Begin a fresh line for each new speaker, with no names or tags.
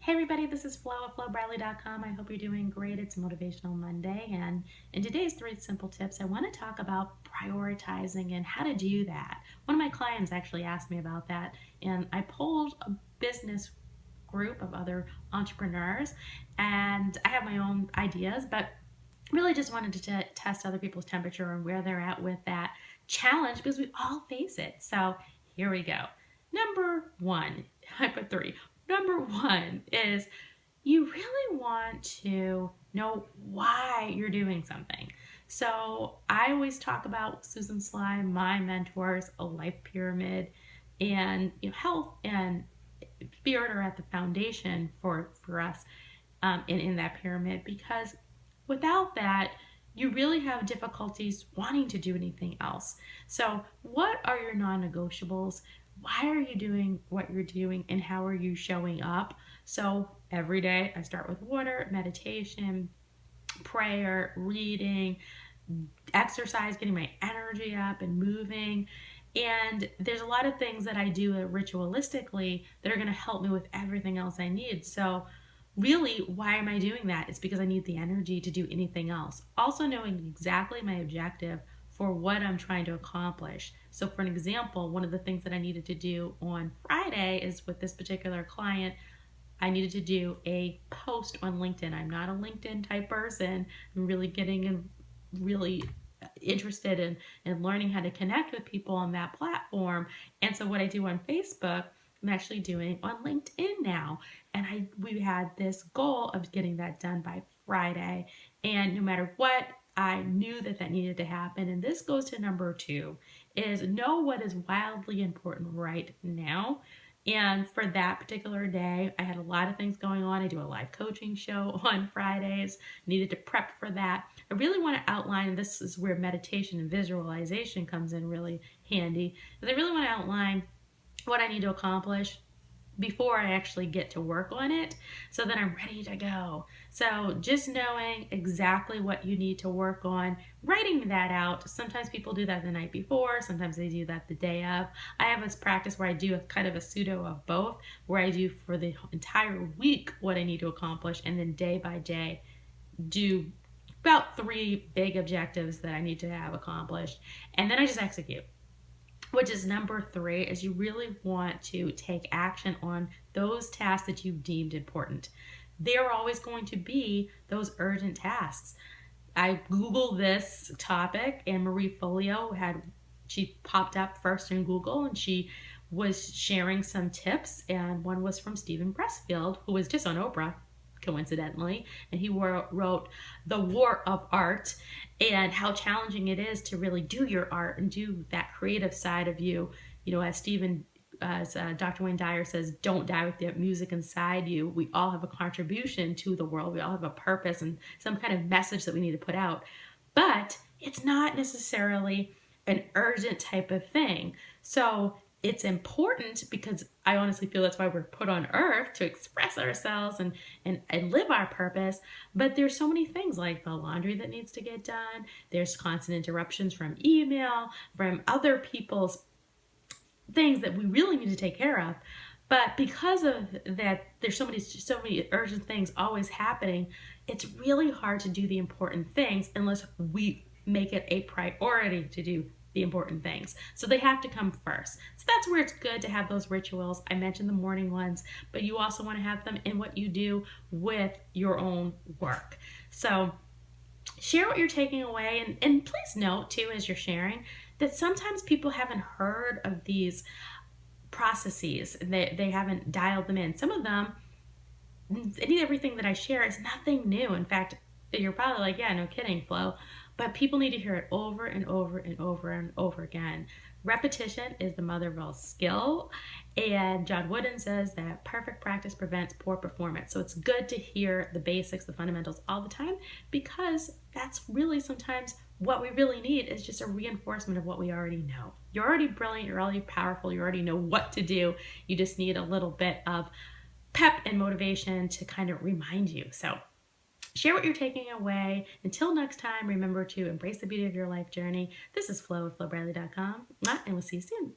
Hey everybody, this is Flo at FloBradley.com. I hope you're doing great. It's Motivational Monday, and in today's 3 simple tips, I want to talk about prioritizing and how to do that. One of my clients actually asked me about that, and I polled a business group of other entrepreneurs, and I have my own ideas, but really just wanted to test other people's temperature and where they're at with that challenge because we all face it. So here we go. Number one, I put three. Number one is you really want to know why you're doing something. So I always talk about Susan Sly, my mentors, a life pyramid, and health and spirit are at the foundation for us in that pyramid, because without that, you really have difficulties wanting to do anything else. So, what are your non negotiables? Why are you doing what you're doing, and how are you showing up? So, every day I start with water, meditation, prayer, reading, exercise, getting my energy up and moving. And there's a lot of things that I do ritualistically that are going to help me with everything else I need. So, really, why am I doing that? It's because I need the energy to do anything else. Also, knowing exactly my objective for what I'm trying to accomplish. So, for an example, one of the things that I needed to do on Friday is with this particular client, I needed to do a post on LinkedIn. I'm not a LinkedIn type person. I'm really getting really interested in learning how to connect with people on that platform. And so what I do on Facebook, I'm actually doing on LinkedIn now. And we had this goal of getting that done by Friday. And no matter what, I knew that that needed to happen. And this goes to number two, is know what is wildly important right now. And for that particular day, I had a lot of things going on. I do a live coaching show on Fridays, needed to prep for that. I really want to outline, and this is where meditation and visualization comes in really handy, because I really want to outline what I need to accomplish before I actually get to work on it so that I'm ready to go. So just knowing exactly what you need to work on, writing that out. Sometimes people do that the night before, sometimes they do that the day of. I have this practice where I do a kind of a pseudo of both, where I do for the entire week what I need to accomplish, and then day by day do about 3 big objectives that I need to have accomplished, and then I just execute. Which is number three, is you really want to take action on those tasks that you've deemed important. There are always going to be those urgent tasks. I Googled this topic, and Marie Folio she popped up first in Google, and she was sharing some tips, and one was from Stephen Pressfield, who was just on Oprah, coincidentally, and he wrote The War of Art, and how challenging it is to really do your art and do that creative side of you. As Dr. Wayne Dyer says, don't die with the music inside you. We all have a contribution to the world. We all have a purpose and some kind of message that we need to put out. But it's not necessarily an urgent type of thing. So it's important, because I honestly feel that's why we're put on earth, to express ourselves and live our purpose. But there's so many things like the laundry that needs to get done. There's constant interruptions from email, from other people's things that we really need to take care of. But because of that, there's so many urgent things always happening. It's really hard to do the important things unless we make it a priority to do the important things. So they have to come first. So that's where it's good to have those rituals. I mentioned the morning ones, but you also want to have them in what you do with your own work. So share what you're taking away, and please note too, as you're sharing, that sometimes people haven't heard of these processes. They haven't dialed them in. Some of them, everything that I share is nothing new. In fact, you're probably like, yeah, no kidding, Flo. But people need to hear it over and over and over and over again. Repetition is the mother of all skill. And John Wooden says that perfect practice prevents poor performance. So it's good to hear the basics, the fundamentals all the time, because that's really sometimes what we really need, is just a reinforcement of what we already know. You're already brilliant, you're already powerful, you already know what to do. You just need a little bit of pep and motivation to kind of remind you. So share what you're taking away. Until next time, remember to embrace the beauty of your life journey. This is Flo with FloBradley.com, and we'll see you soon.